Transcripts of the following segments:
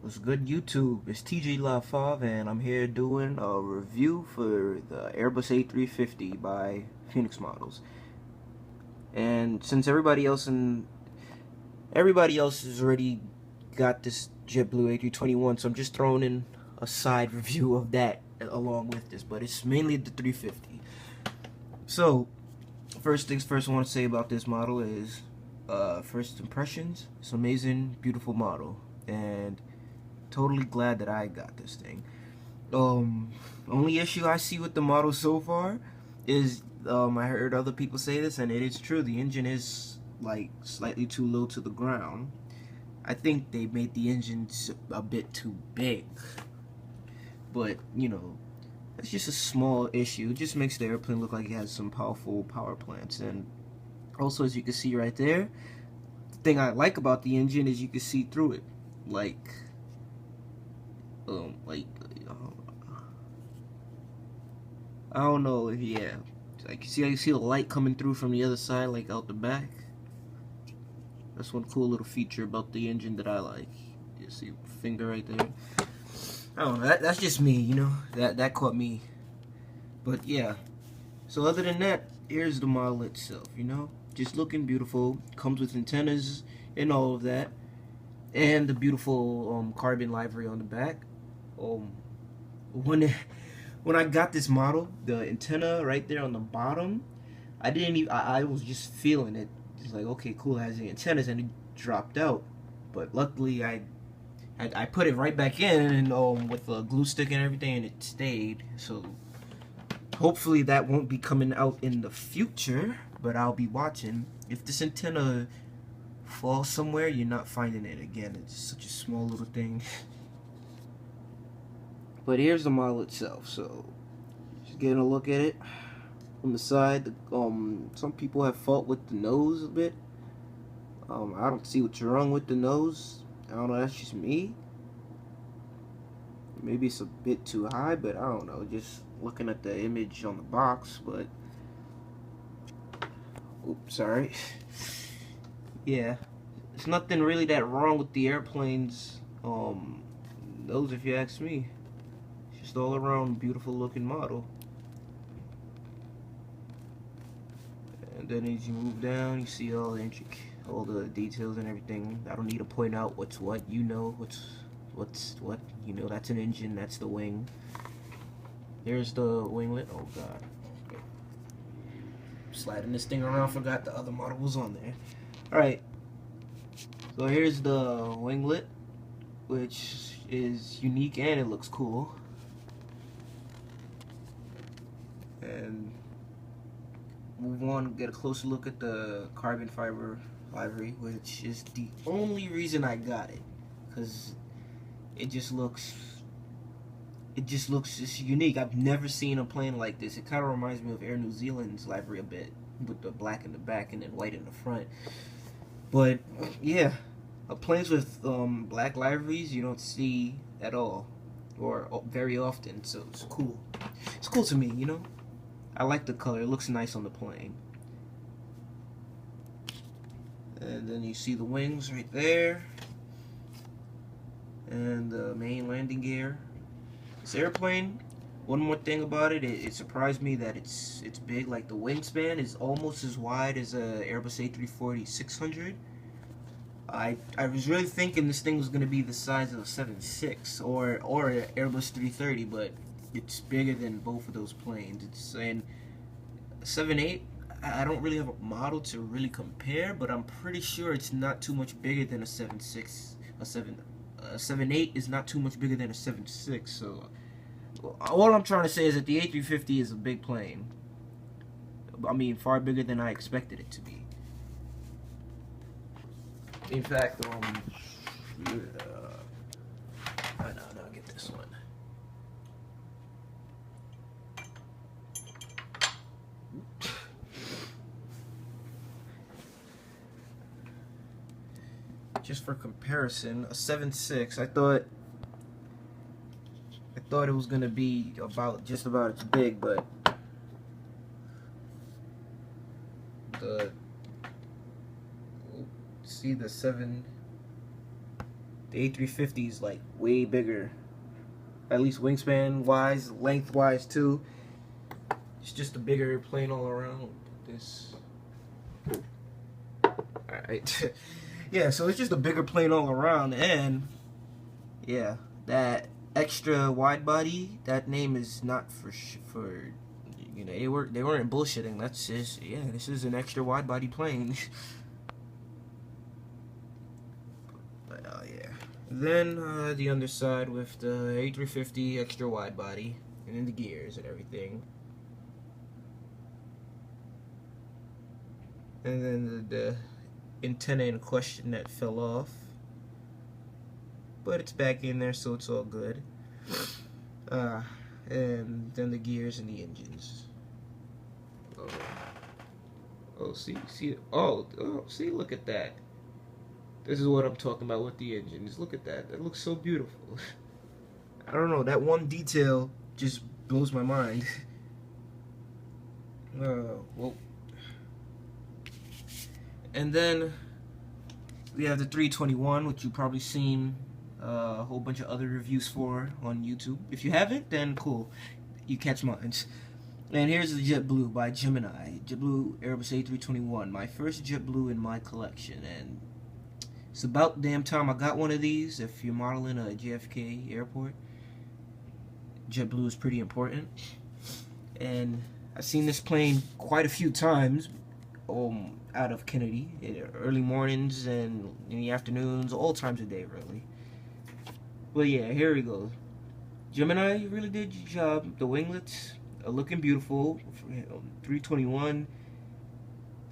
What's good, YouTube? It's TG Live 5, and I'm here doing a review for the Airbus A350 by Phoenix Models. And since everybody else has already got this Jetblue A321, so I'm just throwing in a side review of that along with this, but it's mainly the 350. So, first things first, I want to say about this model is first impressions. It's an amazing, beautiful model, and totally glad that I got this thing. Only issue I see with the model so far is I heard other people say this, and it is true. The engine is like slightly too low to the ground. I think they made the engine a bit too big, but you know, it's just a small issue. It just makes the airplane look like it has some powerful power plants. And also, as you can see right there, the thing I like about the engine is you can see through it, like I don't know if, yeah, like you see the light coming through from the other side, like out the back. That's one cool little feature about the engine that I like. You see a finger right there. I don't know, that's just me, you know, that caught me. But yeah, so other than that, here's the model itself, you know, just looking beautiful. Comes with antennas and all of that, and the beautiful carbon livery on the back. When when I got this model, the antenna right there on the bottom, I didn't even, I was just feeling it. Just like, okay, cool, it has the antennas, and it dropped out. But luckily, I put it right back in, and with a glue stick and everything, and it stayed. So hopefully that won't be coming out in the future, but I'll be watching. If this antenna falls somewhere, you're not finding it again. It's such a small little thing. But here's the model itself. So just getting a look at it from the side. Some people have fault with the nose a bit. I don't see what's wrong with the nose. I don't know, that's just me. Maybe it's a bit too high, but I don't know. Just looking at the image on the box, but oops, sorry. Yeah, there's nothing really that wrong with the airplane's nose, if you ask me. It's just all around beautiful looking model. And then as you move down, you see all the details and everything. I don't need to point out what's what. You know what's what. You know that's an engine. That's the wing. There's the winglet. Oh god. Okay. Sliding this thing around. Forgot the other model was on there. All right. So here's the winglet, which is unique and it looks cool. And move on and get a closer look at the carbon fiber livery, which is the only reason I got it, because it just looks just unique. I've never seen a plane like this. It kind of reminds me of Air New Zealand's livery a bit, with the black in the back and then white in the front. But yeah, planes with black liveries you don't see at all, or very often. So it's cool. It's cool to me, you know. I like the color. It looks nice on the plane. And then you see the wings right there, and the main landing gear. This airplane, one more thing about it, it surprised me that it's big. Like the wingspan is almost as wide as a Airbus A340-600. I was really thinking this thing was gonna be the size of a 7.6 or an Airbus 330, but it's bigger than both of those planes. It's in 7.8. I don't really have a model to really compare, but I'm pretty sure it's not too much bigger than a 7.6. A 7.8 is not too much bigger than a 7.6. So all I'm trying to say is that the A350 is a big plane. I mean, far bigger than I expected it to be. In fact, no, get this one. Just for comparison, a 7.6, I thought it was gonna be just about as big, but see the 7 The A350 is like way bigger, at least wingspan wise, length wise too. It's just a bigger plane all around. This, all right, yeah. So it's just a bigger plane all around, and yeah, that extra wide body. That name is not for you know, they weren't bullshitting. That's just, yeah, this is an extra wide body plane. But yeah. Then the underside with the A350 extra wide body, and then the gears and everything. And then the antenna in question that fell off. But it's back in there, so it's all good. And then the gears and the engines. Oh, see, see, look at that. This is what I'm talking about with the engines. Look at that. That looks so beautiful. I don't know, that one detail just blows my mind. Well. And then we have the 321, which you've probably seen a whole bunch of other reviews for on YouTube. If you haven't, then cool, you catch mine. And here's the Jetblue by Gemini. Jetblue Airbus A321, my first Jetblue in my collection, and it's about damn time I got one of these. If you're modeling a JFK airport, Jetblue is pretty important. And I've seen this plane quite a few times out of Kennedy, in early mornings and in the afternoons, all times of day really. But yeah, here we go. Gemini, you really did your job. The winglets are looking beautiful. 321.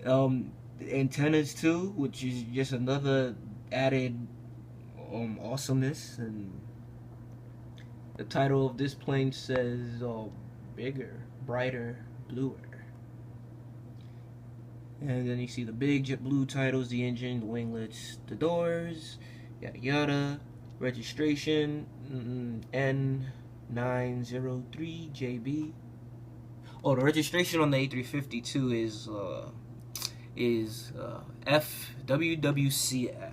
The antennas too, which is just another added awesomeness. And the title of this plane says bigger, brighter, bluer. And then you see the big JetBlue titles, the engine, the winglets, the doors, yada yada. Registration N903JB. Oh, the registration on the A350 too is FWWCF.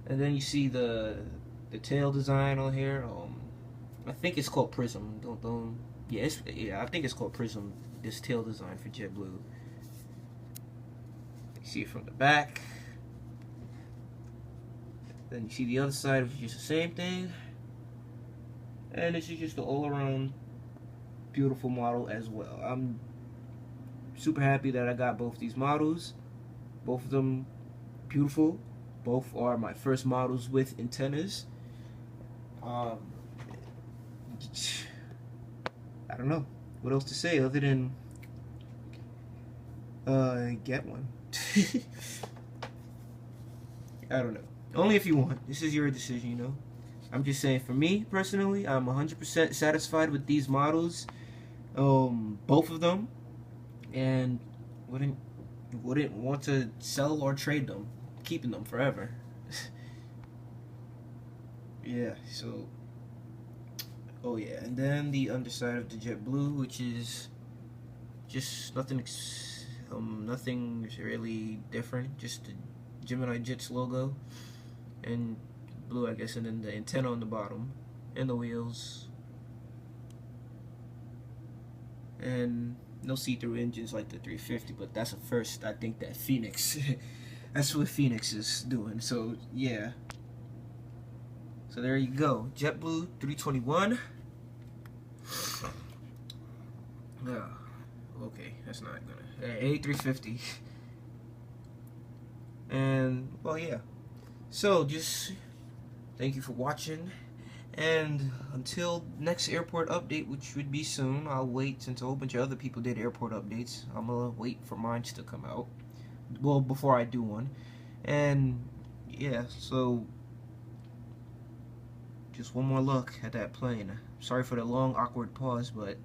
And then you see the tail design on here. I think it's called Prism. I think it's called Prism. This tail design for JetBlue. You see it from the back. Then you see the other side, which is just the same thing. And this is just an all-around beautiful model as well. I'm super happy that I got both these models. Both of them beautiful. Both are my first models with antennas. I don't know what else to say other than get one. I don't know. Only if you want. This is your decision, you know. I'm just saying, for me personally, I'm 100% satisfied with these models, both of them, and wouldn't want to sell or trade them, keeping them forever. Yeah. So. Oh yeah, and then the underside of the JetBlue, which is just nothing really different, just the Gemini Jets logo and blue, I guess, and then the antenna on the bottom and the wheels, and no see-through engines like the 350, but that's a first. I think that Phoenix that's what Phoenix is doing. So yeah, so there you go, JetBlue 321. Okay, that's not gonna A350. And well, yeah, so just thank you for watching, and until next airport update, which would be soon. I'll wait since a whole bunch of other people did airport updates. I'm gonna wait for mine to come out, well, before I do one. And yeah, so just one more look at that plane. Sorry for the long awkward pause, but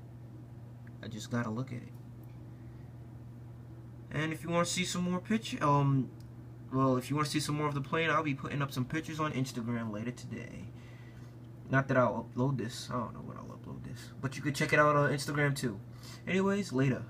I just gotta look at it. And if you want to see some more pictures, well, if you want to see some more of the plane, I'll be putting up some pictures on Instagram later today. Not that I'll upload this. I don't know when I'll upload this, but you could check it out on Instagram too. Anyways, later.